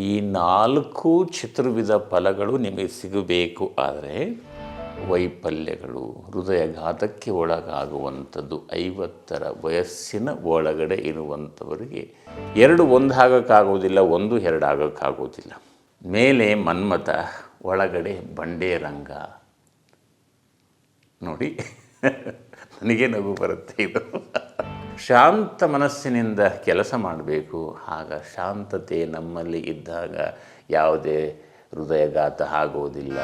ಈ 4 ಚತುರ್ವಿಧ ಫಲಗಳು ನಿಮಗೆ ಸಿಗಬೇಕು ಆದರೆ ವೈಫಲ್ಯಗಳು, ಹೃದಯಘಾತಕ್ಕೆ ಒಳಗಾಗುವಂಥದ್ದು 50ರ ವಯಸ್ಸಿನ ಒಳಗಡೆ ಇರುವಂಥವರಿಗೆ 2 ಒಂದಾಗೋಕ್ಕಾಗೋದಿಲ್ಲ, 1 2 ಆಗೋಕ್ಕಾಗೋದಿಲ್ಲ. ಮೇಲೆ ಮನ್ಮಥ, ಒಳಗಡೆ ಬಂಡೆ ರಂಗ. ನೋಡಿ ನನಗೆ ನಗು ಬರುತ್ತೆ ಇದು. ಶಾಂತ ಮನಸ್ಸಿನಿಂದ ಕೆಲಸ ಮಾಡಬೇಕು. ಆಗ ಶಾಂತತೆ ನಮ್ಮಲ್ಲಿ ಇದ್ದಾಗ ಯಾವುದೇ ಹೃದಯಘಾತ ಆಗೋದಿಲ್ಲ.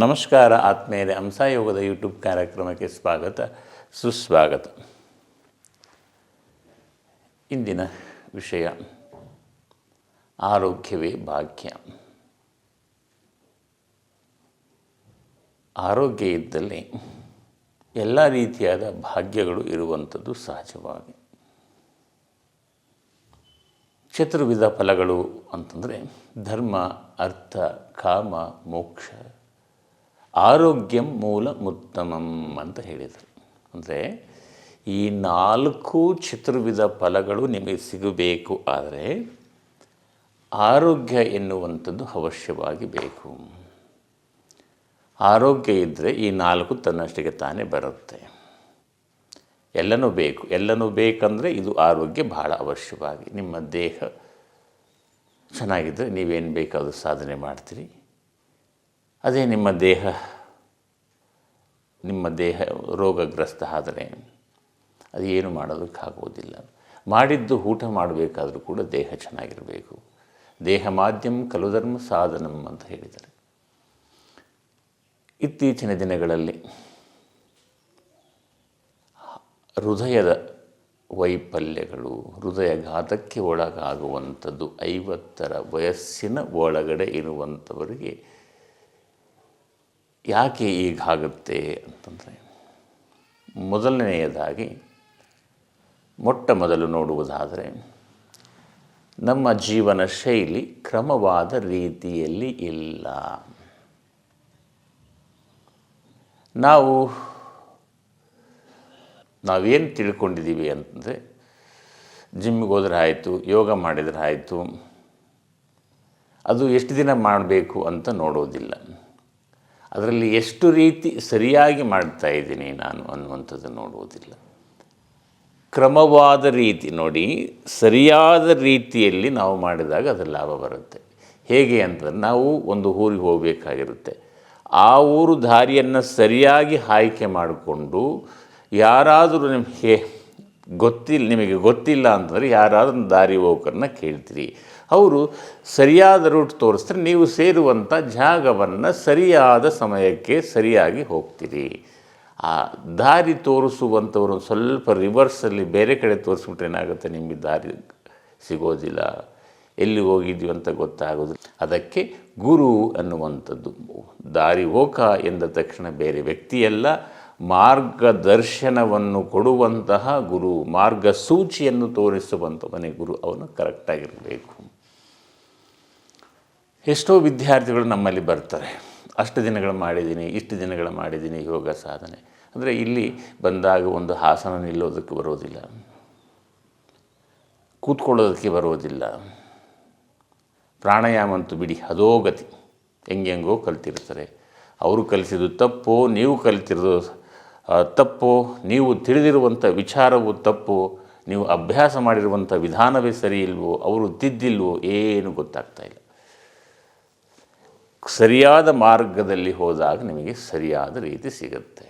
ನಮಸ್ಕಾರ ಆತ್ಮೀಯರೇ, ಹಂಸಯೋಗದ ಯೂಟ್ಯೂಬ್ ಕಾರ್ಯಕ್ರಮಕ್ಕೆ ಸ್ವಾಗತ ಸುಸ್ವಾಗತ. ಇಂದಿನ ವಿಷಯ ಆರೋಗ್ಯವೇ ಭಾಗ್ಯ. ಆರೋಗ್ಯ ಇದ್ದಲ್ಲಿ ಎಲ್ಲ ರೀತಿಯಾದ ಭಾಗ್ಯಗಳು ಇರುವಂಥದ್ದು ಸಹಜವಾಗಿ. ಚತುರ್ವಿಧ ಫಲಗಳು ಅಂತಂದರೆ ಧರ್ಮ, ಅರ್ಥ, ಕಾಮ, ಮೋಕ್ಷ. ಆರೋಗ್ಯಂ ಮೂಲ ಉತ್ತಮಂ ಅಂತ ಹೇಳಿದರು. ಅಂದರೆ ಈ 4 ಚತುರ್ವಿಧ ಫಲಗಳು ನಿಮಗೆ ಸಿಗಬೇಕು ಆದರೆ ಆರೋಗ್ಯ ಎನ್ನುವಂಥದ್ದು ಅವಶ್ಯವಾಗಿ ಬೇಕು. ಆರೋಗ್ಯ ಇದ್ದರೆ ಈ 4 ತನ್ನಷ್ಟಿಗೆ ತಾನೇ ಬರುತ್ತೆ. ಎಲ್ಲನೂ ಬೇಕು. ಎಲ್ಲನೂ ಬೇಕಂದರೆ ಇದು ಆರೋಗ್ಯ ಬಹಳ ಅವಶ್ಯವಾಗಿ. ನಿಮ್ಮ ದೇಹ ಚೆನ್ನಾಗಿದ್ದರೆ ನೀವೇನು ಬೇಕಾದರೂ ಸಾಧನೆ ಮಾಡ್ತೀರಿ. ಅದೇ ನಿಮ್ಮ ದೇಹ ರೋಗಗ್ರಸ್ತ ಆದರೆ ಅದು ಏನು ಮಾಡೋದಕ್ಕಾಗೋದಿಲ್ಲ. ಮಾಡಿದ್ದು ಊಟ ಮಾಡಬೇಕಾದ್ರೂ ಕೂಡ ದೇಹ ಚೆನ್ನಾಗಿರಬೇಕು. ದೇಹ ಮಾಧ್ಯಮ ಖಲು ಧರ್ಮ ಸಾಧನಂ ಅಂತ ಹೇಳಿದ್ದಾರೆ. ಇತ್ತೀಚಿನ ದಿನಗಳಲ್ಲಿ ಹೃದಯದ ವೈಫಲ್ಯಗಳು, ಹೃದಯಘಾತಕ್ಕೆ ಒಳಗಾಗುವಂಥದ್ದು 50ರ ವಯಸ್ಸಿನ ಒಳಗಡೆ ಇರುವಂಥವರಿಗೆ ಯಾಕೆ ಹೀಗಾಗುತ್ತೆ ಅಂತಂದರೆ, ಮೊದಲನೆಯದಾಗಿ ಮೊದಲು ನೋಡುವುದಾದರೆ ನಮ್ಮ ಜೀವನ ಶೈಲಿ ಕ್ರಮವಾದ ರೀತಿಯಲ್ಲಿ ಇಲ್ಲ. ನಾವೇನು ತಿಳ್ಕೊಂಡಿದ್ದೀವಿ ಅಂತಂದರೆ, ಜಿಮ್ಮಿಗೆ ಹೋದ್ರೆ ಆಯಿತು, ಯೋಗ ಮಾಡಿದರೆ ಆಯಿತು, ಅದು ಎಷ್ಟು ದಿನ ಮಾಡಬೇಕು ಅಂತ ನೋಡೋದಿಲ್ಲ. ಅದರಲ್ಲಿ ಎಷ್ಟು ರೀತಿ ಸರಿಯಾಗಿ ಮಾಡ್ತಾಯಿದ್ದೀನಿ ನಾನು ಅನ್ನುವಂಥದ್ದು ನೋಡುವುದಿಲ್ಲ. ಕ್ರಮವಾದ ರೀತಿ ನೋಡಿ, ಸರಿಯಾದ ರೀತಿಯಲ್ಲಿ ನಾವು ಮಾಡಿದಾಗ ಅದರ ಲಾಭ ಬರುತ್ತೆ. ಹೇಗೆ ಅಂತಂದರೆ, ನಾವು ಒಂದು ಊರಿಗೆ ಹೋಗಬೇಕಾಗಿರುತ್ತೆ. ಆ ಊರು ದಾರಿಯನ್ನು ಸರಿಯಾಗಿ ಆಯ್ಕೆ ಮಾಡಿಕೊಂಡು ಯಾರಾದರೂ ನಿಮಗೆ ಗೊತ್ತಿಲ್ಲ ಅಂತಂದರೆ ಯಾರಾದರೂ ದಾರಿ ಹೋಗೋರನ್ನ ಕೇಳ್ತೀರಿ. ಅವರು ಸರಿಯಾದ ರೂಟ್ ತೋರಿಸಿದ್ರೆ ನೀವು ಸೇರುವಂಥ ಜಾಗವನ್ನು ಸರಿಯಾದ ಸಮಯಕ್ಕೆ ಸರಿಯಾಗಿ ಹೋಗ್ತೀರಿ. ಆ ದಾರಿ ತೋರಿಸುವಂಥವ್ರು ಸ್ವಲ್ಪ ರಿವರ್ಸಲ್ಲಿ ಬೇರೆ ಕಡೆ ತೋರಿಸ್ಬಿಟ್ರೆ ಏನಾಗುತ್ತೆ, ನಿಮಗೆ ದಾರಿ ಸಿಗೋದಿಲ್ಲ, ಎಲ್ಲಿ ಹೋಗಿದ್ದೀವಿ ಅಂತ ಗೊತ್ತಾಗೋದಿಲ್ಲ. ಅದಕ್ಕೆ ಗುರು ಅನ್ನುವಂಥದ್ದು, ದಾರಿ ಹೋಕ ಎಂದ ತಕ್ಷಣ ಬೇರೆ ವ್ಯಕ್ತಿಯಲ್ಲ, ಮಾರ್ಗದರ್ಶನವನ್ನು ಕೊಡುವಂತಹ ಗುರು, ಮಾರ್ಗಸೂಚಿಯನ್ನು ತೋರಿಸುವಂಥವನೇ ಗುರು. ಅವನು ಕರೆಕ್ಟಾಗಿರಬೇಕು. ಎಷ್ಟೋ ವಿದ್ಯಾರ್ಥಿಗಳು ನಮ್ಮಲ್ಲಿ ಬರ್ತಾರೆ, ಅಷ್ಟು ದಿನಗಳು ಮಾಡಿದ್ದೀನಿ, ಇಷ್ಟು ದಿನಗಳು ಮಾಡಿದ್ದೀನಿ ಯೋಗ ಸಾಧನೆ ಅಂದರೆ, ಇಲ್ಲಿ ಬಂದಾಗ ಒಂದು ಆಸನ ನಿಲ್ಲೋದಕ್ಕೆ ಬರೋದಿಲ್ಲ, ಕೂತ್ಕೊಳ್ಳೋದಕ್ಕೆ ಬರೋದಿಲ್ಲ. ಪ್ರಾಣಾಯಾಮ ಅಂತೂ ಬಿಡಿ, ಅದೋ ಗತಿ, ಹೆಂಗೆಂಗೋ ಕಲ್ತಿರ್ತಾರೆ. ಅವರು ಕಲಿಸಿದ್ದು ತಪ್ಪು, ನೀವು ಕಲಿತಿರೋದು ತಪ್ಪು, ನೀವು ತಿಳಿದಿರುವಂಥ ವಿಚಾರವು ತಪ್ಪು, ನೀವು ಅಭ್ಯಾಸ ಮಾಡಿರುವಂಥ ವಿಧಾನವೇ ಸರಿ ಇಲ್ವೋ, ಅವರು ತಿದ್ದಿಲ್ವೋ, ಏನು ಗೊತ್ತಾಗ್ತಾಯಿಲ್ಲ. ಸರಿಯಾದ ಮಾರ್ಗದಲ್ಲಿ ಹೋದಾಗ ನಿಮಗೆ ಸರಿಯಾದ ರೀತಿ ಸಿಗುತ್ತೆ.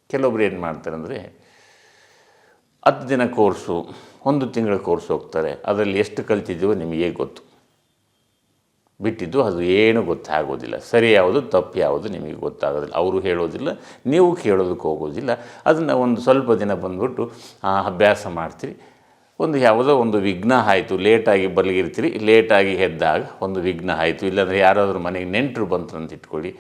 ಕೆಲವೊಬ್ರು ಏನು ಮಾಡ್ತಾರೆ ಅಂದರೆ, 10 ದಿನ ಕೋರ್ಸು, 1 ತಿಂಗಳ ಕೋರ್ಸ್ ಹೋಗ್ತಾರೆ. ಅದರಲ್ಲಿ ಎಷ್ಟು ಕಲ್ತಿದ್ದೀವೋ ನಿಮಗೆ ಗೊತ್ತು, ಬಿಟ್ಟಿದ್ದು ಅದು ಏನು ಗೊತ್ತಾಗೋದಿಲ್ಲ. ಸರಿ ಯಾವುದು ತಪ್ಪು ಯಾವುದು ನಿಮಗೆ ಗೊತ್ತಾಗೋದಿಲ್ಲ. ಅವರು ಹೇಳೋದಿಲ್ಲ, ನೀವು ಕೇಳೋದಕ್ಕೆ ಹೋಗೋದಿಲ್ಲ. ಅದನ್ನು ಒಂದು ಸ್ವಲ್ಪ ದಿನ ಬಂದ್ಬಿಟ್ಟು ಅಭ್ಯಾಸ ಮಾಡ್ತೀರಿ. ಯಾವುದೋ ಒಂದು ವಿಘ್ನ ಆಯಿತು, ಲೇಟಾಗಿ ಬಲಗಿರ್ತೀರಿ, ಲೇಟಾಗಿ ಎದ್ದಾಗ ಒಂದು ವಿಘ್ನ ಆಯಿತು. ಇಲ್ಲಾಂದರೆ ಯಾರಾದರೂ ಮನೆಗೆ ನೆಂಟರು ಬಂತು ಅಂತ ಇಟ್ಕೊಳ್ಳಿ,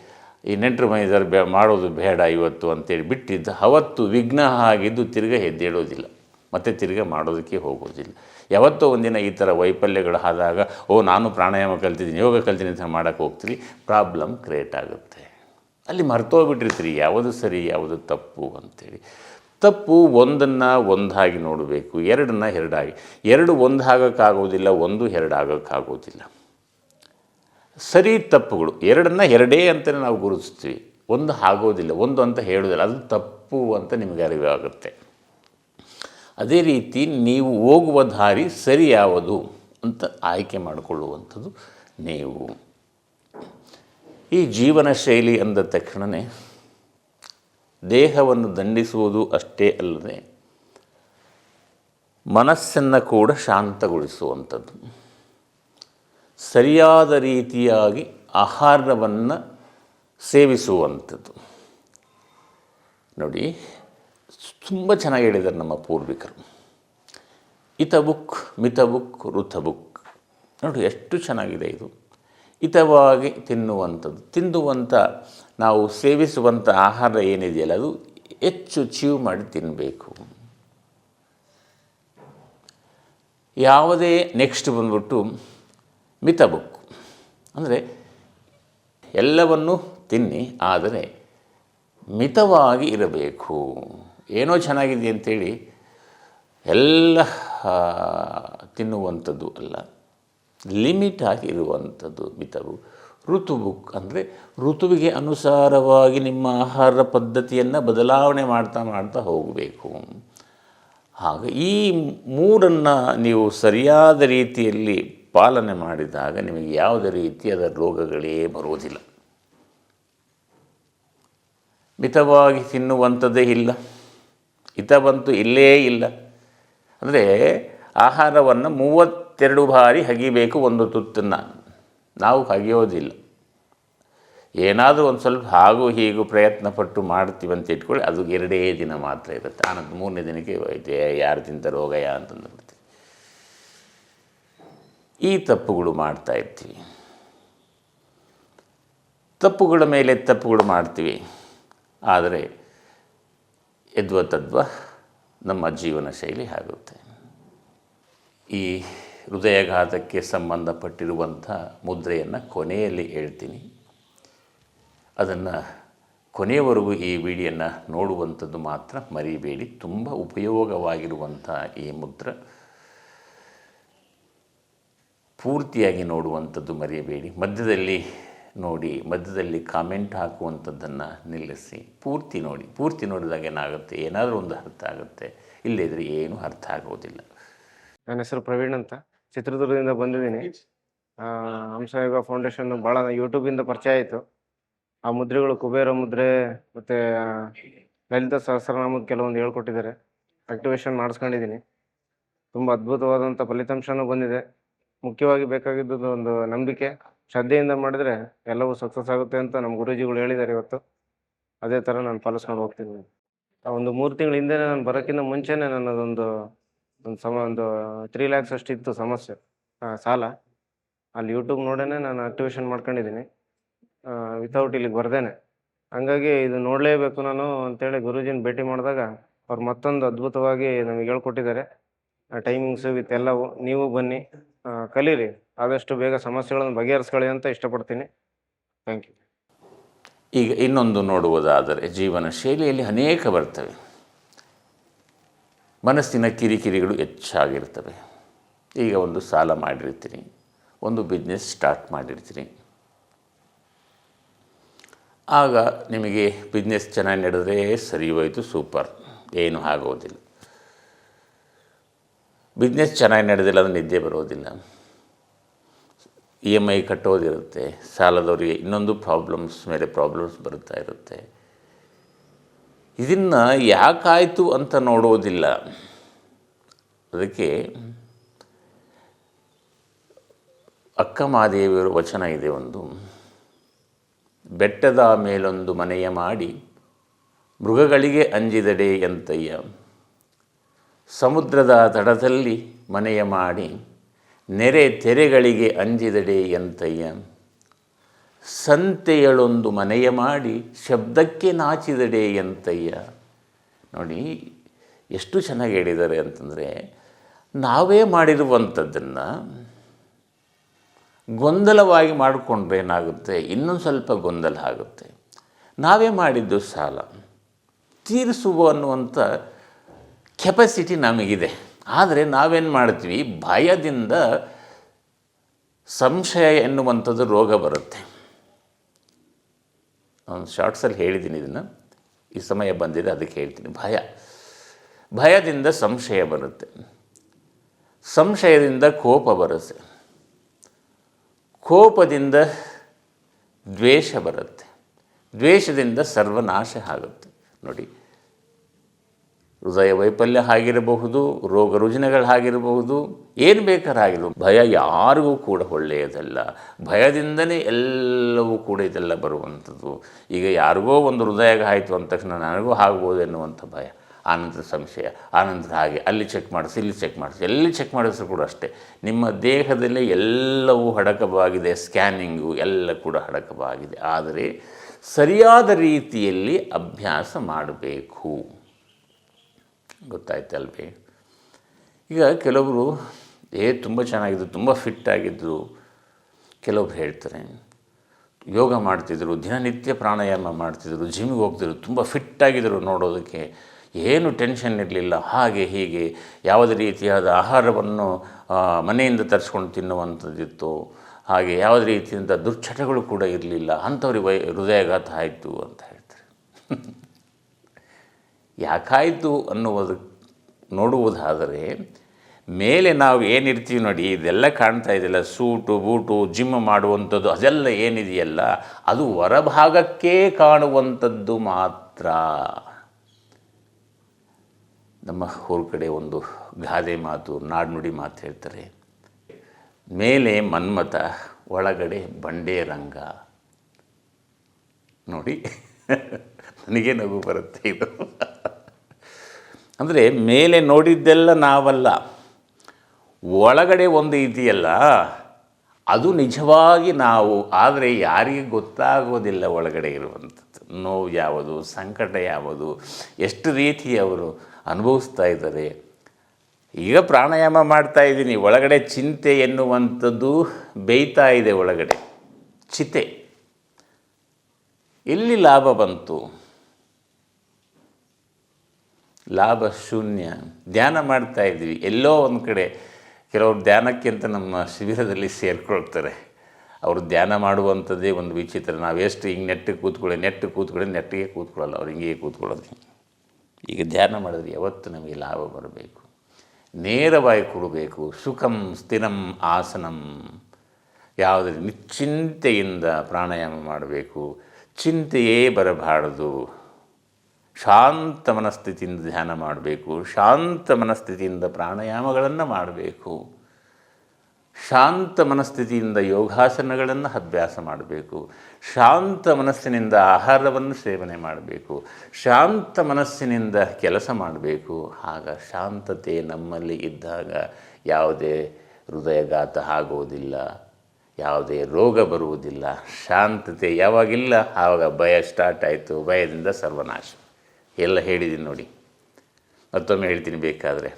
ಈ ನೆಂಟರು ಮನೆಯವರು ಮಾಡೋದು ಬೇಡ ಇವತ್ತು ಅಂತೇಳಿ ಬಿಟ್ಟಿದ್ದು, ಅವತ್ತು ವಿಘ್ನ ಆಗಿದ್ದು ತಿರ್ಗಾ ಎದ್ದೇಳೋದಿಲ್ಲ. ಮತ್ತೆ ತಿರ್ಗಿ ಮಾಡೋದಕ್ಕೆ ಹೋಗೋದಿಲ್ಲ. ಯಾವತ್ತೋ ಒಂದಿನ ಈ ಥರ ವೈಫಲ್ಯಗಳು ಆದಾಗ ನಾನು ಪ್ರಾಣಾಯಾಮ ಕಲ್ತಿದ್ದೀನಿ, ಯೋಗ ಕಲ್ತೀನಿ ಅಂತ ಮಾಡೋಕ್ಕೆ ಹೋಗ್ತೀರಿ, ಪ್ರಾಬ್ಲಮ್ ಕ್ರಿಯೇಟ್ ಆಗುತ್ತೆ. ಅಲ್ಲಿ ಮರ್ತೋಗ್ಬಿಟ್ಟಿರ್ತೀರಿ ಯಾವುದು ಸರಿ ಯಾವುದು ತಪ್ಪು ಅಂಥೇಳಿ. ತಪ್ಪು ಒಂದನ್ನು ಒಂದಾಗಿ ನೋಡಬೇಕು, ಎರಡನ್ನು ಎರಡಾಗಿ. ಎರಡು ಒಂದು ಆಗೋಕ್ಕಾಗೋದಿಲ್ಲ, ಒಂದು ಎರಡು ಆಗೋಕ್ಕಾಗೋದಿಲ್ಲ. ಸರಿ ತಪ್ಪುಗಳು ಎರಡನ್ನು ಎರಡೇ ಅಂತಲೇ ನಾವು ಗುರುತಿಸ್ತೀವಿ, ಒಂದು ಆಗೋದಿಲ್ಲ, ಒಂದು ಅಂತ ಹೇಳೋದಿಲ್ಲ, ಅದು ತಪ್ಪು ಅಂತ ನಿಮಗೆ ಅರಿವಾಗುತ್ತೆ. ಅದೇ ರೀತಿ ನೀವು ಹೋಗುವ ದಾರಿ ಸರಿ ಯಾವುದು ಅಂತ ಆಯ್ಕೆ ಮಾಡಿಕೊಳ್ಳುವಂಥದ್ದು ನೀವು. ಈ ಜೀವನ ಶೈಲಿ ಅಂದ ತಕ್ಷಣವೇ ದೇಹವನ್ನು ದಂಡಿಸುವುದು ಅಷ್ಟೇ ಅಲ್ಲದೆ ಮನಸ್ಸನ್ನು ಕೂಡ ಶಾಂತಗೊಳಿಸುವಂಥದ್ದು, ಸರಿಯಾದ ರೀತಿಯಾಗಿ ಆಹಾರವನ್ನು ಸೇವಿಸುವಂಥದ್ದು. ನೋಡಿ, ತುಂಬ ಚೆನ್ನಾಗಿ ಹೇಳಿದ್ದಾರೆ ನಮ್ಮ ಪೂರ್ವಿಕರು. ಹಿತಬುಕ್ ಮಿತಬುಕ್ ಋತಬುಕ್. ನೋಡಿ ಎಷ್ಟು ಚೆನ್ನಾಗಿದೆ ಇದು. ಹಿತವಾಗಿ ತಿನ್ನುವಂಥ ನಾವು ಸೇವಿಸುವಂಥ ಆಹಾರ ಏನಿದೆಯಲ್ಲ ಅದು ಹೆಚ್ಚು ಚೀವ್ ಮಾಡಿ ತಿನ್ನಬೇಕು. ಯಾವುದೇ ನೆಕ್ಸ್ಟ್ ಬಂದ್ಬಿಟ್ಟು ಮಿತಬುಕ್ ಅಂದರೆ ಎಲ್ಲವನ್ನು ತಿನ್ನಿ, ಆದರೆ ಮಿತವಾಗಿ ಇರಬೇಕು. ಏನೋ ಚೆನ್ನಾಗಿದೆ ಅಂತೇಳಿ ಎಲ್ಲ ತಿನ್ನುವಂಥದ್ದು ಅಲ್ಲ, ಲಿಮಿಟಾಗಿ ಇರುವಂಥದ್ದು ಮಿತವು. ಋತುಬುಕ್ ಅಂದರೆ ಋತುವಿಗೆ ಅನುಸಾರವಾಗಿ ನಿಮ್ಮ ಆಹಾರ ಪದ್ಧತಿಯನ್ನು ಬದಲಾವಣೆ ಮಾಡ್ತಾ ಹೋಗಬೇಕು. ಹಾಗೆ ಈ ಮೂರನ್ನು ನೀವು ಸರಿಯಾದ ರೀತಿಯಲ್ಲಿ ಪಾಲನೆ ಮಾಡಿದಾಗ ನಿಮಗೆ ಯಾವುದೇ ರೀತಿಯಾದ ರೋಗಗಳೇ ಬರುವುದಿಲ್ಲ. ಮಿತವಾಗಿ ತಿನ್ನುವಂಥದ್ದೇ ಇಲ್ಲ, ಹಿತವಂತೂ ಇಲ್ಲೇ ಇಲ್ಲ. ಅಂದರೆ ಆಹಾರವನ್ನು 32 ಬಾರಿ ಹಗಿಬೇಕು ಒಂದು ತುತ್ತನ್ನು, ನಾವು ಹಗಿಯೋದಿಲ್ಲ. ಏನಾದರೂ ಒಂದು ಸ್ವಲ್ಪ ಹಾಗೂ ಹೀಗೂ ಪ್ರಯತ್ನಪಟ್ಟು ಮಾಡ್ತೀವಿ ಅಂತ ಇಟ್ಕೊಳ್ಳಿ, ಅದು 2 ದಿನ ಮಾತ್ರ ಇರುತ್ತೆ. ಆನಂತರ 3ನೇ ದಿನಕ್ಕೆ ಹೋಯ್ತು, ಯಾರು ತಿಂತಾರೆ ಹೋಗಯ್ಯ ಅಂತಂದ್ಬಿಡ್ತೀವಿ. ಈ ತಪ್ಪುಗಳು ಮಾಡ್ತಾಯಿರ್ತೀವಿ. ತಪ್ಪುಗಳ ಮೇಲೆ ತಪ್ಪುಗಳು ಮಾಡ್ತೀವಿ, ಆದರೆ ಯದ್ವ ತದ್ವ ನಮ್ಮ ಜೀವನ ಶೈಲಿ ಆಗುತ್ತೆ. ಈ ಹೃದಯಾಘಾತಕ್ಕೆ ಸಂಬಂಧಪಟ್ಟಿರುವಂಥ ಮುದ್ರೆಯನ್ನು ಕೊನೆಯಲ್ಲಿ ಹೇಳ್ತೀನಿ. ಅದನ್ನು ಕೊನೆಯವರೆಗೂ ಈ ವಿಡಿಯೋನ ನೋಡುವಂಥದ್ದು ಮಾತ್ರ ಮರಿಬೇಡಿ. ತುಂಬ ಉಪಯೋಗವಾಗಿರುವಂಥ ಈ ಮುದ್ರೆ ಪೂರ್ತಿಯಾಗಿ ನೋಡುವಂಥದ್ದು ಮರೆಯಬೇಡಿ. ಮಧ್ಯದಲ್ಲಿ ನೋಡಿ, ಮಧ್ಯದಲ್ಲಿ ಕಾಮೆಂಟ್ ಹಾಕುವಂಥದ್ದನ್ನು ನಿಲ್ಲಿಸಿ ಪೂರ್ತಿ ನೋಡಿ. ಪೂರ್ತಿ ನೋಡಿದಾಗ ಏನಾಗುತ್ತೆ, ಏನಾದರೂ ಒಂದು ಅರ್ಥ ಆಗುತ್ತೆ, ಇಲ್ಲದಿದ್ದರೆ ಏನೂ ಅರ್ಥ ಆಗೋದಿಲ್ಲ. ನನ್ನ ಹೆಸರು ಪ್ರವೀಣ್ ಅಂತ, ಚಿತ್ರದುರ್ಗದಿಂದ ಬಂದಿದ್ದೀನಿ. ಹಂಸಯೋಗ ಫೌಂಡೇಶನ್ ಭಾಳ ಯೂಟ್ಯೂಬಿಂದ ಪರಿಚಯ ಆಯಿತು. ಆ ಮುದ್ರೆಗಳು ಕುಬೇರ ಮುದ್ರೆ ಮತ್ತು ಲಲಿತ ಸಹಸ್ರನಾಮದ ಕೆಲವೊಂದು ಹೇಳ್ಕೊಟ್ಟಿದ್ದಾರೆ. ಆ್ಯಕ್ಟಿವೇಶನ್ ಮಾಡಿಸ್ಕೊಂಡಿದ್ದೀನಿ. ತುಂಬ ಅದ್ಭುತವಾದಂಥ ಫಲಿತಾಂಶನೂ ಬಂದಿದೆ. ಮುಖ್ಯವಾಗಿ ಬೇಕಾಗಿದ್ದು ಒಂದು ನಂಬಿಕೆ, ಶ್ರದ್ಧೆಯಿಂದ ಮಾಡಿದರೆ ಎಲ್ಲವೂ ಸಕ್ಸಸ್ ಆಗುತ್ತೆ ಅಂತ ನಮ್ಮ ಗುರೂಜಿಗಳು ಹೇಳಿದ್ದಾರೆ ಇವತ್ತು. ಅದೇ ಥರ ನಾನು ಪಾಲಿಸ್ಕೊಂಡು ಹೋಗ್ತೀನಿ. ಒಂದು 3 ತಿಂಗಳ ಹಿಂದೆ ನಾನು ಬರೋಕ್ಕಿಂತ ಮುಂಚೆನೇ ನನ್ನದೊಂದು 3 lakhs ಅಷ್ಟಿತ್ತು ಸಮಸ್ಯೆ, ಸಾಲ. ಅಲ್ಲಿ ಯೂಟ್ಯೂಬ್ ನೋಡೇ ನಾನು ಆಕ್ಟಿವೇಶನ್ ಮಾಡ್ಕೊಂಡಿದ್ದೀನಿ, ವಿತೌಟ್ ಇಲ್ಲಿಗೆ ಬರ್ದೇನೆ. ಹಂಗಾಗಿ ಇದು ನೋಡಲೇಬೇಕು ನಾನು ಅಂತೇಳಿ ಗುರೂಜಿನ ಭೇಟಿ ಮಾಡಿದಾಗ ಅವ್ರು ಮತ್ತೊಂದು ಅದ್ಭುತವಾಗಿ ನಮಗೆ ಹೇಳ್ಕೊಟ್ಟಿದ್ದಾರೆ. ಟೈಮಿಂಗ್ಸು ವಿತ್ ಎಲ್ಲವೂ. ನೀವು ಬನ್ನಿ, ಕಲೀರಿ, ಆದಷ್ಟು ಬೇಗ ಸಮಸ್ಯೆಗಳನ್ನು ಬಗೆಹರಿಸ್ಕೊಳ್ಳಿ ಅಂತ ಇಷ್ಟಪಡ್ತೀನಿ. Thank you. ಈಗ ಇನ್ನೊಂದು ನೋಡುವುದಾದರೆ ಜೀವನ ಶೈಲಿಯಲ್ಲಿ ಅನೇಕ ಬರ್ತವೆ. ಮನಸ್ಸಿನ ಕಿರಿಕಿರಿಗಳು ಹೆಚ್ಚಾಗಿರ್ತವೆ. ಈಗ ಒಂದು ಸಾಲ ಮಾಡಿರ್ತೀರಿ, ಒಂದು ಬಿಸ್ನೆಸ್ ಸ್ಟಾರ್ಟ್ ಮಾಡಿರ್ತೀರಿ. ಆಗ ನಿಮಗೆ ಬಿಸ್ನೆಸ್ ಚೆನ್ನಾಗಿ ನಡೆದರೆ ಸರಿ ಹೋಯಿತು, ಸೂಪರ್, ಏನೂ ಆಗೋದಿಲ್ಲ. ಬಿಸ್ನೆಸ್ ಚೆನ್ನಾಗಿ ನಡೆದಿಲ್ಲ ಅಂದರೆ ನಿದ್ದೆ ಬರೋದಿಲ್ಲ, EMI ಕಟ್ಟೋದಿರುತ್ತೆ, ಸಾಲದವರಿಗೆ ಇನ್ನೊಂದು ಪ್ರಾಬ್ಲಮ್ಸ್ ಮೇಲೆ ಪ್ರಾಬ್ಲಮ್ಸ್ ಬರ್ತಾ ಇರುತ್ತೆ. ಇದನ್ನು ಯಾಕಾಯಿತು ಅಂತ ನೋಡೋದಿಲ್ಲ. ಅದಕ್ಕೆ ಅಕ್ಕ ಮಹಾದೇವಿಯವರ ವಚನ ಇದೆ ಒಂದು, ಬೆಟ್ಟದ ಮೇಲೊಂದು ಮನೆಯ ಮಾಡಿ ಮೃಗಗಳಿಗೆ ಅಂಜಿದಡೆ ಎಂತಯ್ಯ, ಸಮುದ್ರದ ತಡದಲ್ಲಿ ಮನೆಯ ಮಾಡಿ ನೆರೆ ತೆರೆಗಳಿಗೆ ಅಂಜಿದಡೆ ಎಂತಯ್ಯ, ಸಂತೆಯಳೊಂದು ಮನೆಯ ಮಾಡಿ ಶಬ್ದಕ್ಕೆ ನಾಚಿದಡೆ ಎಂತಯ್ಯ. ನೋಡಿ, ಎಷ್ಟು ಚೆನ್ನಾಗಿ ಹೇಳಿದ್ದಾರೆ ಅಂತಂದರೆ, ನಾವೇ ಮಾಡಿರುವಂಥದ್ದನ್ನು ಗೊಂದಲವಾಗಿ ಮಾಡಿಕೊಂಡ್ರೆ ಏನಾಗುತ್ತೆ, ಇನ್ನೊಂದು ಸ್ವಲ್ಪ ಗೊಂದಲ ಆಗುತ್ತೆ. ನಾವೇ ಮಾಡಿದ್ದು ಸಾಲ ತೀರಿಸುವ ಅನ್ನುವಂಥ ಕೆಪಾಸಿಟಿ ನಮಗಿದೆ. ಆದರೆ ನಾವೇನು ಮಾಡ್ತೀವಿ, ಭಯದಿಂದ ಸಂಶಯ ಎನ್ನುವಂಥದ್ದು ರೋಗ ಬರುತ್ತೆ. ನಾನು ಶಾರ್ಟ್ಸಲ್ಲಿ ಹೇಳಿದ್ದೀನಿ ಇದನ್ನು, ಈ ಸಮಯ ಬಂದಿದೆ ಅದಕ್ಕೆ ಹೇಳ್ತೀನಿ. ಭಯದಿಂದ ಸಂಶಯ ಬರುತ್ತೆ, ಸಂಶಯದಿಂದ ಕೋಪ ಬರುತ್ತೆ, ಕೋಪದಿಂದ ದ್ವೇಷ ಬರುತ್ತೆ, ದ್ವೇಷದಿಂದ ಸರ್ವನಾಶ ಆಗುತ್ತೆ. ನೋಡಿ, ಹೃದಯ ವೈಫಲ್ಯ ಆಗಿರಬಹುದು, ರೋಗ ರುಜಿನಗಳಾಗಿರಬಹುದು, ಏನು ಬೇಕಾರಾಗಿರ್ಬೋದು, ಭಯ ಯಾರಿಗೂ ಕೂಡ ಒಳ್ಳೆಯದಲ್ಲ. ಭಯದಿಂದಲೇ ಎಲ್ಲವೂ ಕೂಡ ಇದೆಲ್ಲ ಬರುವಂಥದ್ದು. ಈಗ ಯಾರಿಗೋ ಒಂದು ಹೃದಯ ಆಯಿತು ಅಂದ ತಕ್ಷಣ ನನಗೂ ಆಗ್ಬೋದು ಎನ್ನುವಂಥ ಭಯ, ಆನಂತರ ಸಂಶಯ, ಆನಂತರ ಹಾಗೆ ಅಲ್ಲಿ ಚೆಕ್ ಮಾಡಿಸಿ ಇಲ್ಲಿ ಚೆಕ್ ಮಾಡಿಸಿ, ಎಲ್ಲಿ ಚೆಕ್ ಮಾಡಿದ್ರು ಕೂಡ ಅಷ್ಟೇ. ನಿಮ್ಮ ದೇಹದಲ್ಲಿ ಎಲ್ಲವೂ ಹಡಕವಾಗಿದೆ, ಸ್ಕ್ಯಾನಿಂಗು ಎಲ್ಲ ಕೂಡ ಹಡಕವಾಗಿದೆ. ಆದರೆ ಸರಿಯಾದ ರೀತಿಯಲ್ಲಿ ಅಭ್ಯಾಸ ಮಾಡಬೇಕು. ಗೊತ್ತಾಯ್ತಲ್ವೇ? ಈಗ ಕೆಲವರು ತುಂಬ ಚೆನ್ನಾಗಿದ್ರು, ತುಂಬ ಫಿಟ್ ಆಗಿದ್ದರು. ಕೆಲವೊಬ್ರು ಹೇಳ್ತಾರೆ ಯೋಗ ಮಾಡ್ತಿದ್ರು, ದಿನನಿತ್ಯ ಪ್ರಾಣಾಯಾಮ ಮಾಡ್ತಿದ್ರು, ಜಿಮ್ಗೆ ಹೋಗ್ತಿದ್ರು, ತುಂಬ ಫಿಟ್ಟಾಗಿದ್ದರು, ನೋಡೋದಕ್ಕೆ ಏನು ಟೆನ್ಷನ್ ಇರಲಿಲ್ಲ, ಹಾಗೆ ಹೀಗೆ ಯಾವುದೇ ರೀತಿಯಾದ ಆಹಾರವನ್ನು ಮನೆಯಿಂದ ತರಿಸ್ಕೊಂಡು ತಿನ್ನುವಂಥದ್ದಿತ್ತು, ಹಾಗೆ ಯಾವುದೇ ರೀತಿಯಿಂದ ದುರ್ಚಟಗಳು ಕೂಡ ಇರಲಿಲ್ಲ. ಅಂಥವ್ರಿಗೆ ಹೃದಯಾಘಾತ ಆಯಿತು ಅಂತ ಹೇಳ್ತಾರೆ. ಯಾಕಾಯಿತು ಅನ್ನುವುದು ನೋಡುವುದಾದರೆ, ಮೇಲೆ ನಾವು ಏನಿರ್ತೀವಿ ನೋಡಿ, ಇದೆಲ್ಲ ಕಾಣ್ತಾ ಇದೆಯಲ್ಲ, ಸೂಟು ಬೂಟು ಜಿಮ್ ಮಾಡುವಂಥದ್ದು ಅದೆಲ್ಲ ಏನಿದೆಯಲ್ಲ, ಅದು ಹೊರಭಾಗಕ್ಕೆ ಕಾಣುವಂಥದ್ದು ಮಾತ್ರ. ನಮ್ಮ ಊರ ಕಡೆ ಒಂದು ಗಾದೆ ಮಾತು, ನಾಡುನುಡಿ ಮಾತು ಹೇಳ್ತಾರೆ, ಮೇಲೆ ಮನ್ಮಥ ಒಳಗಡೆ ಬಂಡೆ ರಂಗ. ನೋಡಿ, ನನಗೆ ನಗು ಬರುತ್ತೆ ಇದು. ಅಂದರೆ ಮೇಲೆ ನೋಡಿದ್ದೆಲ್ಲ ನಾವಲ್ಲ, ಒಳಗಡೆ ಒಂದು ಇದೆಯಲ್ಲ ಅದು ನಿಜವಾಗಿ ನಾವು. ಆದರೆ ಯಾರಿಗೆ ಗೊತ್ತಾಗೋದಿಲ್ಲ ಒಳಗಡೆ ಇರುವಂಥದ್ದು ನೋವು ಯಾವುದು, ಸಂಕಟ ಯಾವುದು, ಎಷ್ಟು ರೀತಿ ಅವರು ಅನುಭವಿಸ್ತಾ ಇದ್ದಾರೆ. ಈಗ ಪ್ರಾಣಾಯಾಮ ಮಾಡ್ತಾಯಿದ್ದೀನಿ, ಒಳಗಡೆ ಚಿಂತೆ ಎನ್ನುವಂಥದ್ದು ಬೇಯ್ತಾ ಇದೆ, ಒಳಗಡೆ ಚಿತೆ. ಎಲ್ಲಿ ಲಾಭ ಬಂತು? ಲಾಭ ಶೂನ್ಯ. ಧ್ಯಾನ ಮಾಡ್ತಾಯಿದ್ವಿ, ಎಲ್ಲೋ ಒಂದು ಕಡೆ ಕೆಲವರು ಧ್ಯಾನಕ್ಕೆ ಅಂತ ನಮ್ಮ ಶಿಬಿರದಲ್ಲಿ ಸೇರಿಕೊಳ್ತಾರೆ. ಅವರು ಧ್ಯಾನ ಮಾಡುವಂಥದ್ದೇ ಒಂದು ವಿಚಿತ್ರ. ನಾವು ಎಷ್ಟು ಹಿಂಗೆ ನೆಟ್ಟಿಗೆ ಕೂತ್ಕೊಳ್ಳಿ, ನೆಟ್ಟಿಗೆ ಕೂತ್ಕೊಳ್ಳಲ್ಲ, ಅವ್ರು ಹಿಂಗೆ ಕೂತ್ಕೊಳ್ಳೋದು. ಈಗ ಧ್ಯಾನ ಮಾಡಿದ್ರೆ ಯಾವತ್ತು ನಮಗೆ ಲಾಭ ಬರಬೇಕು, ನೇರವಾಗಿ ಕೊಡಬೇಕು. ಸುಖಂ ಸ್ಥಿರಂ ಆಸನಂ. ಯಾವುದೇ ನಿಶ್ಚಿಂತೆಯಿಂದ ಪ್ರಾಣಾಯಾಮ ಮಾಡಬೇಕು, ಚಿಂತೆಯೇ ಬರಬಾರದು. ಶಾಂತ ಮನಸ್ಥಿತಿಯಿಂದ ಧ್ಯಾನ ಮಾಡಬೇಕು, ಶಾಂತ ಮನಸ್ಥಿತಿಯಿಂದ ಪ್ರಾಣಾಯಾಮಗಳನ್ನು ಮಾಡಬೇಕು, ಶಾಂತ ಮನಸ್ಥಿತಿಯಿಂದ ಯೋಗಾಸನಗಳನ್ನು ಅಭ್ಯಾಸ ಮಾಡಬೇಕು, ಶಾಂತ ಮನಸ್ಸಿನಿಂದ ಆಹಾರವನ್ನು ಸೇವನೆ ಮಾಡಬೇಕು, ಶಾಂತ ಮನಸ್ಸಿನಿಂದ ಕೆಲಸ ಮಾಡಬೇಕು. ಆಗ ಶಾಂತತೆ ನಮ್ಮಲ್ಲಿ ಇದ್ದಾಗ ಯಾವುದೇ ಹೃದಯಾಘಾತ ಆಗೋದಿಲ್ಲ, ಯಾವುದೇ ರೋಗ ಬರುವುದಿಲ್ಲ. ಶಾಂತತೆ ಯಾವಾಗಿಲ್ಲ ಆವಾಗ ಭಯ ಸ್ಟಾರ್ಟ್ ಆಯಿತು, ಭಯದಿಂದ ಸರ್ವನಾಶ. ಎಲ್ಲ ಹೇಳಿದ್ದೀನಿ ನೋಡಿ, ಮತ್ತೊಮ್ಮೆ ಹೇಳ್ತೀನಿ ಬೇಕಾದರೆ.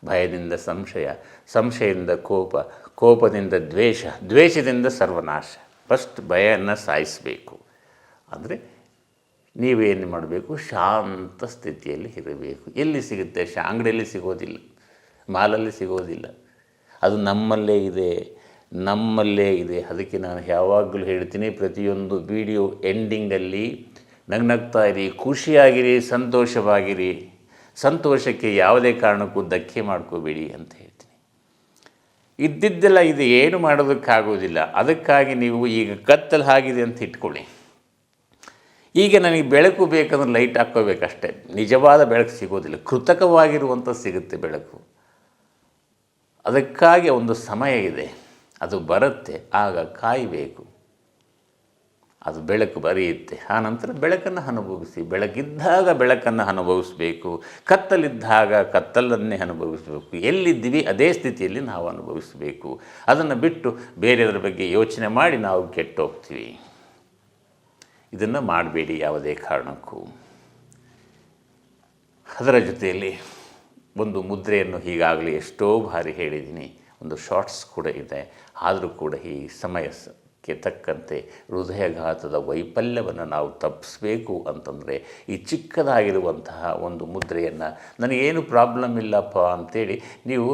ಭಯದಿಂದ ಸಂಶಯ, ಸಂಶಯದಿಂದ ಕೋಪ, ಕೋಪದಿಂದ ದ್ವೇಷ, ದ್ವೇಷದಿಂದ ಸರ್ವನಾಶ. ಫಸ್ಟ್ ಭಯವನ್ನು ಸಾಯಿಸಬೇಕು. ಅಂದರೆ ನೀವೇನು ಮಾಡಬೇಕು, ಶಾಂತ ಸ್ಥಿತಿಯಲ್ಲಿ ಇರಬೇಕು. ಎಲ್ಲಿ ಸಿಗುತ್ತೆ? ಅಂಗಡಿಯಲ್ಲಿ ಸಿಗೋದಿಲ್ಲ, ಮಾಲಲ್ಲಿ ಸಿಗೋದಿಲ್ಲ, ಅದು ನಮ್ಮಲ್ಲೇ ಇದೆ, ನಮ್ಮಲ್ಲೇ ಇದೆ. ಅದಕ್ಕೆ ನಾನು ಯಾವಾಗಲೂ ಹೇಳ್ತೀನಿ, ಪ್ರತಿಯೊಂದು ವಿಡಿಯೋ ಎಂಡಿಂಗಲ್ಲಿ ನಗ್ನಗ್ತಾ ಇರಿ, ಖುಷಿಯಾಗಿರಿ, ಸಂತೋಷವಾಗಿರಿ. ಸಂತೋಷಕ್ಕೆ ಯಾವುದೇ ಕಾರಣಕ್ಕೂ ಧಕ್ಕೆ ಮಾಡ್ಕೋಬೇಡಿ ಅಂತ ಹೇಳ್ತೀನಿ. ಇದ್ದಿದ್ದೆಲ್ಲ ಇದು ಏನು ಮಾಡೋದಕ್ಕಾಗೋದಿಲ್ಲ. ಅದಕ್ಕಾಗಿ ನೀವು ಈಗ ಕತ್ತಲು ಆಗಿದೆ ಅಂತ ಇಟ್ಕೊಳ್ಳಿ. ಈಗ ನನಗೆ ಬೆಳಕು ಬೇಕಂದ್ರೆ ಲೈಟ್ ಹಾಕ್ಕೋಬೇಕಷ್ಟೆ. ನಿಜವಾದ ಬೆಳಕು ಸಿಗೋದಿಲ್ಲ, ಕೃತಕವಾಗಿರುವಂಥ ಸಿಗುತ್ತೆ ಬೆಳಕು. ಅದಕ್ಕಾಗಿ ಒಂದು ಸಮಯ ಇದೆ, ಅದು ಬರುತ್ತೆ, ಆಗ ಕಾಯಬೇಕು. ಅದು ಬೆಳಕು ಬರೆಯುತ್ತೆ, ಆನಂತರ ಬೆಳಕನ್ನು ಅನುಭವಿಸಿ. ಬೆಳಕಿದ್ದಾಗ ಬೆಳಕನ್ನು ಅನುಭವಿಸಬೇಕು, ಕತ್ತಲಿದ್ದಾಗ ಕತ್ತಲನ್ನೇ ಅನುಭವಿಸಬೇಕು. ಎಲ್ಲಿದ್ದೀವಿ ಅದೇ ಸ್ಥಿತಿಯಲ್ಲಿ ನಾವು ಅನುಭವಿಸಬೇಕು. ಅದನ್ನು ಬಿಟ್ಟು ಬೇರೆಯವ್ರ ಬಗ್ಗೆ ಯೋಚನೆ ಮಾಡಿ ನಾವು ಕೆಟ್ಟೋಗ್ತೀವಿ. ಇದನ್ನು ಮಾಡಬೇಡಿ ಯಾವುದೇ ಕಾರಣಕ್ಕೂ. ಅದರ ಜೊತೆಯಲ್ಲಿ ಒಂದು ಮುದ್ರೆಯನ್ನು ಈಗಾಗಲೇ ಎಷ್ಟೋ ಬಾರಿ ಹೇಳಿದ್ದೀನಿ, ಒಂದು ಶಾರ್ಟ್ಸ್ ಕೂಡ ಇದೆ. ಆದರೂ ಕೂಡ ಈ ಸಮಯಕ್ಕೆ ತಕ್ಕಂತೆ ಹೃದಯಘಾತದ ವೈಫಲ್ಯವನ್ನು ನಾವು ತಪ್ಪಿಸಬೇಕು ಅಂತಂದರೆ ಈ ಚಿಕ್ಕದಾಗಿರುವಂತಹ ಒಂದು ಮುದ್ರೆಯನ್ನು ನನಗೇನು ಪ್ರಾಬ್ಲಮ್ ಇಲ್ಲಪ್ಪ ಅಂಥೇಳಿ ನೀವು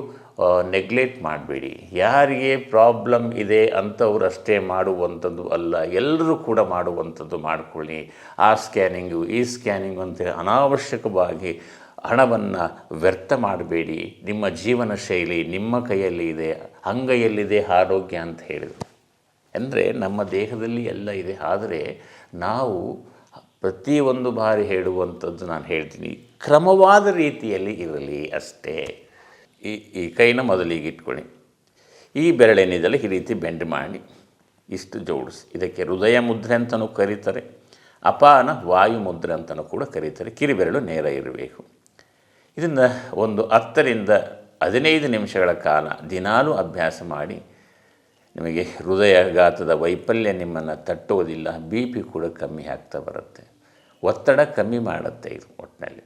ನೆಗ್ಲೆಕ್ಟ್ ಮಾಡಬೇಡಿ. ಯಾರಿಗೆ ಪ್ರಾಬ್ಲಮ್ ಇದೆ ಅಂಥವ್ರು ಅಷ್ಟೇ ಮಾಡುವಂಥದ್ದು ಅಲ್ಲ, ಎಲ್ಲರೂ ಕೂಡ ಮಾಡುವಂಥದ್ದು ಮಾಡಿಕೊಳ್ಳಿ. ಆ ಸ್ಕ್ಯಾನಿಂಗು ಈ ಸ್ಕ್ಯಾನಿಂಗು ಅಂತೇಳಿ ಅನಾವಶ್ಯಕವಾಗಿ ಹಣವನ್ನು ವ್ಯರ್ಥ ಮಾಡಬೇಡಿ. ನಿಮ್ಮ ಜೀವನ ಶೈಲಿ ನಿಮ್ಮ ಕೈಯಲ್ಲಿ ಇದೆ, ಅಂಗೈಯಲ್ಲಿದೆ ಆರೋಗ್ಯ ಅಂತ ಹೇಳಿದರು. ಅಂದರೆ ನಮ್ಮ ದೇಹದಲ್ಲಿ ಎಲ್ಲ ಇದೆ, ಆದರೆ ನಾವು ಪ್ರತಿಯೊಂದು ಬಾರಿ ಹೇಳುವಂಥದ್ದು ನಾನು ಹೇಳ್ತೀನಿ, ಕ್ರಮವಾದ ರೀತಿಯಲ್ಲಿ ಇರಲಿ ಅಷ್ಟೇ. ಈ ಕೈನ ಮೊದಲಿಗೆ ಇಟ್ಕೊಳ್ಳಿ, ಈ ಬೆರಳೇನಿದೆಯಲ್ಲ ಈ ರೀತಿ ಬೆಂಡ್ ಮಾಡಿ ಇಷ್ಟು ಜೋಡಿಸಿ. ಇದಕ್ಕೆ ಹೃದಯ ಮುದ್ರೆ ಅಂತಲೂ ಕರೀತಾರೆ, ಅಪಾನ ವಾಯು ಮುದ್ರೆ ಅಂತಲೂ ಕೂಡ ಕರೀತಾರೆ. ಕಿರಿಬೆರಳು ನೇರ ಇರಬೇಕು. ಇದನ್ನು ಒಂದು 10 ರಿಂದ 15 ನಿಮಿಷಗಳ ಕಾಲ ದಿನಾಲೂ ಅಭ್ಯಾಸ ಮಾಡಿ. ನಿಮಗೆ ಹೃದಯಘಾತದ ವೈಫಲ್ಯ ನಿಮ್ಮನ್ನು ತಟ್ಟೋದಿಲ್ಲ, ಬಿ ಪಿ ಕೂಡ ಕಮ್ಮಿ ಆಗ್ತಾ ಬರುತ್ತೆ, ಒತ್ತಡ ಕಮ್ಮಿ ಮಾಡುತ್ತೆ. ಇದು ಒಟ್ಟಿನಲ್ಲಿ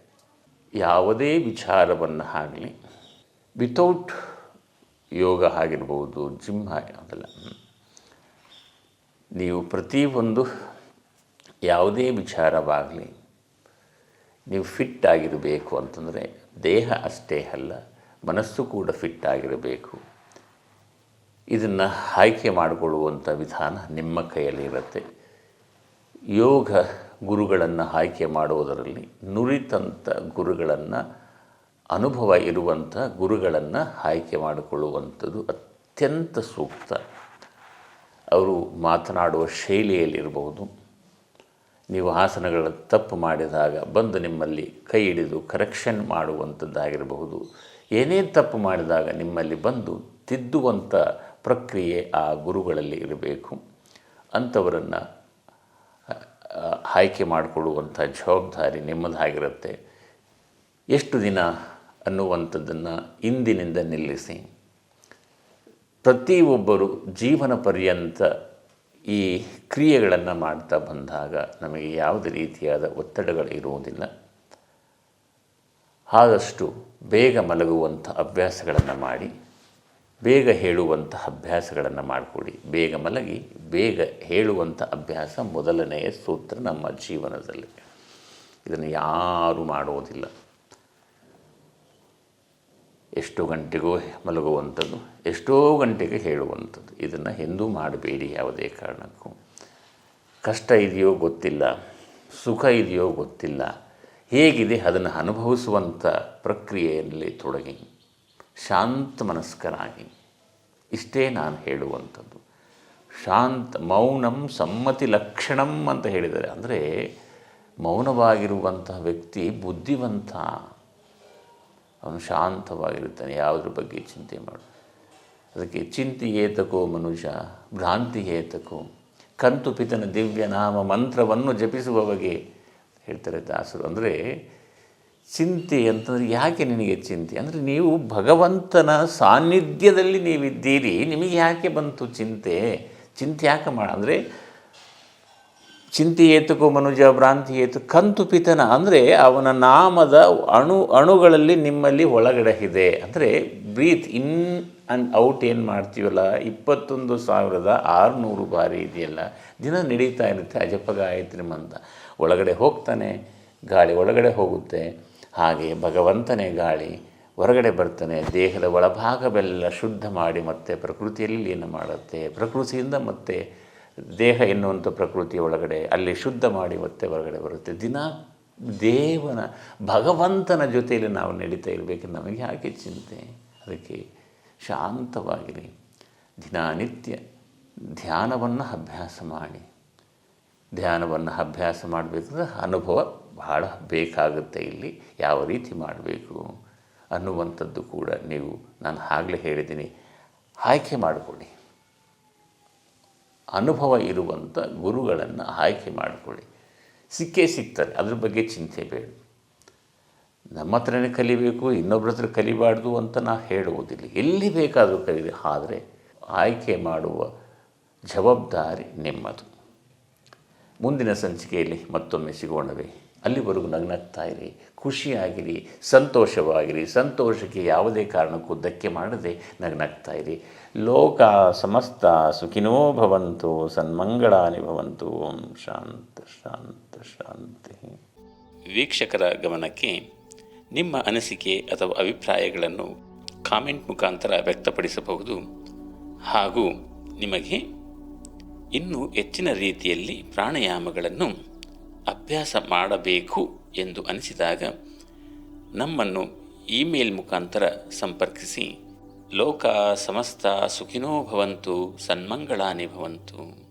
ಯಾವುದೇ ವಿಚಾರವನ್ನು ಆಗಲಿ ವಿತೌಟ್ ಯೋಗ ಆಗಿರ್ಬೋದು, ಜಿಮ್ ಅದೆಲ್ಲ, ನೀವು ಪ್ರತಿಯೊಂದು ಯಾವುದೇ ವಿಚಾರವಾಗಲಿ ನೀವು ಫಿಟ್ ಆಗಿರಬೇಕು ಅಂತಂದರೆ ದೇಹ ಅಷ್ಟೇ ಅಲ್ಲ, ಮನಸ್ಸು ಕೂಡ ಫಿಟ್ ಆಗಿರಬೇಕು. ಇದನ್ನು ಆಯ್ಕೆ ಮಾಡಿಕೊಳ್ಳುವಂಥ ವಿಧಾನ ನಿಮ್ಮ ಕೈಯಲ್ಲಿರುತ್ತೆ. ಯೋಗ ಗುರುಗಳನ್ನು ಆಯ್ಕೆ ಮಾಡುವುದರಲ್ಲಿ ನುರಿತಂಥ ಗುರುಗಳನ್ನು, ಅನುಭವ ಇರುವಂಥ ಗುರುಗಳನ್ನು ಆಯ್ಕೆ ಮಾಡಿಕೊಳ್ಳುವಂಥದ್ದು ಅತ್ಯಂತ ಸೂಕ್ತ. ಅವರು ಮಾತನಾಡುವ ಶೈಲಿಯಲ್ಲಿರ್ಬೋದು, ನೀವು ಆಸನಗಳ ತಪ್ಪು ಮಾಡಿದಾಗ ಬಂದು ನಿಮ್ಮಲ್ಲಿ ಕೈ ಹಿಡಿದು ಕರೆಕ್ಷನ್ ಮಾಡುವಂಥದ್ದಾಗಿರಬಹುದು, ಏನೇ ತಪ್ಪು ಮಾಡಿದಾಗ ನಿಮ್ಮಲ್ಲಿ ಬಂದು ತಿದ್ದುವಂಥ ಪ್ರಕ್ರಿಯೆ ಆ ಗುರುಗಳಲ್ಲಿ ಇರಬೇಕು. ಅಂಥವರನ್ನು ಆಯ್ಕೆ ಮಾಡಿಕೊಳ್ಳುವಂಥ ಜವಾಬ್ದಾರಿ ನಿಮ್ಮದಾಗಿರುತ್ತೆ. ಎಷ್ಟು ದಿನ ಅನ್ನುವಂಥದ್ದನ್ನು ಇಂದಿನಿಂದ ನಿಲ್ಲಿಸಿ. ಪ್ರತಿಯೊಬ್ಬರು ಜೀವನ ಪರ್ಯಂತ ಈ ಕ್ರಿಯೆಗಳನ್ನು ಮಾಡ್ತಾ ಬಂದಾಗ ನಮಗೆ ಯಾವುದೇ ರೀತಿಯಾದ ಒತ್ತಡಗಳು ಇರುವುದಿಲ್ಲ. ಆದಷ್ಟು ಬೇಗ ಮಲಗುವಂಥ ಅಭ್ಯಾಸಗಳನ್ನು ಮಾಡಿ, ಬೇಗ ಹೇಳುವಂಥ ಅಭ್ಯಾಸಗಳನ್ನು ಮಾಡಿಕೊಡಿ. ಬೇಗ ಮಲಗಿ ಬೇಗ ಹೇಳುವಂಥ ಅಭ್ಯಾಸ ಮೊದಲನೆಯ ಸೂತ್ರ ನಮ್ಮ ಜೀವನದಲ್ಲಿ. ಇದನ್ನು ಯಾರೂ ಮಾಡುವುದಿಲ್ಲ. ಎಷ್ಟೋ ಗಂಟೆಗೂ ಮಲಗುವಂಥದ್ದು, ಎಷ್ಟೋ ಗಂಟೆಗೆ ಹೇಳುವಂಥದ್ದು, ಇದನ್ನು ಎಂದೂ ಮಾಡಬೇಡಿ ಯಾವುದೇ ಕಾರಣಕ್ಕೂ. ಕಷ್ಟ ಇದೆಯೋ ಗೊತ್ತಿಲ್ಲ, ಸುಖ ಇದೆಯೋ ಗೊತ್ತಿಲ್ಲ, ಹೇಗಿದೆ ಅದನ್ನು ಅನುಭವಿಸುವಂಥ ಪ್ರಕ್ರಿಯೆಯಲ್ಲಿ ತೊಡಗಿ ಶಾಂತ ಮನಸ್ಕರಾಗಿ. ಇಷ್ಟೇ ನಾನು ಹೇಳುವಂಥದ್ದು. ಮೌನಂ ಸಮ್ಮತಿ ಲಕ್ಷಣಂ ಅಂತ ಹೇಳಿದ್ದಾರೆ. ಅಂದರೆ ಮೌನವಾಗಿರುವಂತಹ ವ್ಯಕ್ತಿ ಬುದ್ಧಿವಂತ, ಅವನು ಶಾಂತವಾಗಿರುತ್ತಾನೆ, ಯಾವುದ್ರ ಬಗ್ಗೆ ಚಿಂತೆ ಮಾಡು. ಅದಕ್ಕೆ ಚಿಂತೆ ಏತಕೋ ಮನುಷ್ಯ ಭ್ರಾಂತಿ ಏತಕೋ, ಕಂತು ಪಿತನ ದಿವ್ಯ ನಾಮ ಮಂತ್ರವನ್ನು ಜಪಿಸುವವಗೆ ಹೇಳ್ತಾರೆ ದಾಸರು. ಅಂದರೆ ಚಿಂತೆ ಅಂತಂದರೆ ಯಾಕೆ ನಿನಗೆ ಚಿಂತೆ ಅಂದರೆ, ನೀವು ಭಗವಂತನ ಸಾನ್ನಿಧ್ಯದಲ್ಲಿ ನೀವಿದ್ದೀರಿ, ನಿಮಗೆ ಯಾಕೆ ಬಂತು ಚಿಂತೆ? ಚಿಂತೆ ಯಾಕೆ ಅಂದರೆ ಚಿಂತೆ ಏತಕೋ ಮನುಜ ಭ್ರಾಂತಿ ಏತು ಕಂತು ಪಿತನ ಅಂದರೆ ಅವನ ನಾಮದ ಅಣುಗಳಲ್ಲಿ ನಿಮ್ಮಲ್ಲಿ ಒಳಗಡೆ ಇದೆ. ಅಂದರೆ ಬ್ರೀತ್ ಇನ್ ಆ್ಯಂಡ್ ಔಟ್ ಏನು ಮಾಡ್ತೀವಲ್ಲ, 21,600 ಬಾರಿ ಇದೆಯಲ್ಲ, ದಿನ ನಡೀತಾ ಇರುತ್ತೆ ಅಜಪ ಗಾಯತ್ರಿ ಮಂತ್ರ. ಒಳಗಡೆ ಹೋಗ್ತಾನೆ ಗಾಳಿ, ಒಳಗಡೆ ಹೋಗುತ್ತೆ. ಹಾಗೆ ಭಗವಂತನೇ ಗಾಳಿ ಹೊರಗಡೆ ಬರ್ತಾನೆ, ದೇಹದ ಒಳಭಾಗವೆಲ್ಲ ಶುದ್ಧ ಮಾಡಿ ಮತ್ತೆ ಪ್ರಕೃತಿಯಲ್ಲಿ ಲೀನ ಮಾಡುತ್ತೆ. ಪ್ರಕೃತಿಯಿಂದ ಮತ್ತೆ ದೇಹ ಎನ್ನುವಂಥ ಪ್ರಕೃತಿಯ ಒಳಗಡೆ ಅಲ್ಲಿ ಶುದ್ಧ ಮಾಡಿ ಮತ್ತೆ ಹೊರಗಡೆ ಬರುತ್ತೆ. ದಿನ ದೇವನ ಭಗವಂತನ ಜೊತೆಯಲ್ಲಿ ನಾವು ನಡೀತಾ ಇರಬೇಕು. ನಮಗೆ ಯಾಕೆ ಚಿಂತೆ? ಅದಕ್ಕೆ ಶಾಂತವಾಗಿರಿ. ದಿನನಿತ್ಯ ಧ್ಯಾನವನ್ನು ಅಭ್ಯಾಸ ಮಾಡಿ. ಧ್ಯಾನವನ್ನು ಅಭ್ಯಾಸ ಮಾಡಬೇಕಾದ್ರೆ ಅನುಭವ ಬಹಳ ಬೇಕಾಗುತ್ತೆ. ಇಲ್ಲಿ ಯಾವ ರೀತಿ ಮಾಡಬೇಕು ಅನ್ನುವಂಥದ್ದು ಕೂಡ ನೀವು, ನಾನು ಆಗಲೇ ಹೇಳಿದ್ದೀನಿ, ಆಯ್ಕೆ ಮಾಡಿಕೊಳ್ಳಿ. ಅನುಭವ ಇರುವಂಥ ಗುರುಗಳನ್ನು ಆಯ್ಕೆ ಮಾಡಿಕೊಳ್ಳಿ. ಸಿಕ್ಕೇ ಸಿಗ್ತಾರೆ, ಅದ್ರ ಬಗ್ಗೆ ಚಿಂತೆ ಬೇಡ. ನಮ್ಮ ಹತ್ರನೇ ಕಲಿಬೇಕು, ಇನ್ನೊಬ್ಬರ ಹತ್ರ ಕಲಿಬಾರ್ದು ಅಂತ ನಾನು ಹೇಳುವುದಿಲ್ಲ. ಎಲ್ಲಿ ಬೇಕಾದರೂ ಕಲಿದೆ, ಆದರೆ ಆಯ್ಕೆ ಮಾಡುವ ಜವಾಬ್ದಾರಿ ನಿಮ್ಮದು. ಮುಂದಿನ ಸಂಚಿಕೆಯಲ್ಲಿ ಮತ್ತೊಮ್ಮೆ ಸಿಗೋಣವೇ. ಅಲ್ಲಿವರೆಗೂ ನಗ್ನಗ್ತಾ ಇರಿ, ಖುಷಿಯಾಗಿರಿ, ಸಂತೋಷವಾಗಿರಿ. ಸಂತೋಷಕ್ಕೆ ಯಾವುದೇ ಕಾರಣಕ್ಕೂ ಧಕ್ಕೆ ಮಾಡದೆ ನಗ್ನಗ್ತಾ ಇರಿ. ಲೋಕ ಸಮಸ್ತ ಸುಖಿನೋ ಭವಂತು, ಸನ್ಮಂಗಳಾನಿ ಭವಂತು. ಓಂ ಶಾಂತ ಶಾಂತ ಶಾಂತಿ. ವೀಕ್ಷಕರ ಗಮನಕ್ಕೆ ನಿಮ್ಮ ಅನಿಸಿಕೆ ಅಥವಾ ಅಭಿಪ್ರಾಯಗಳನ್ನು ಕಾಮೆಂಟ್ ಮುಖಾಂತರ ವ್ಯಕ್ತಪಡಿಸಬಹುದು. ಹಾಗೂ ನಿಮಗೆ ಇನ್ನೂ ಹೆಚ್ಚಿನ ರೀತಿಯಲ್ಲಿ ಪ್ರಾಣಾಯಾಮಗಳನ್ನು ಅಭ್ಯಾಸ ಮಾಡಬೇಕು ಎಂದು ಅನಿಸಿದಾಗ ನಮ್ಮನ್ನು ಇಮೇಲ್ ಮುಖಾಂತರ ಸಂಪರ್ಕಿಸಿ. ಲೋಕ ಸಮಸ್ತ ಸುಖಿನೋ ಭವಂತು, ಸನ್ಮಂಗಳಾನಿ ಭವಂತು.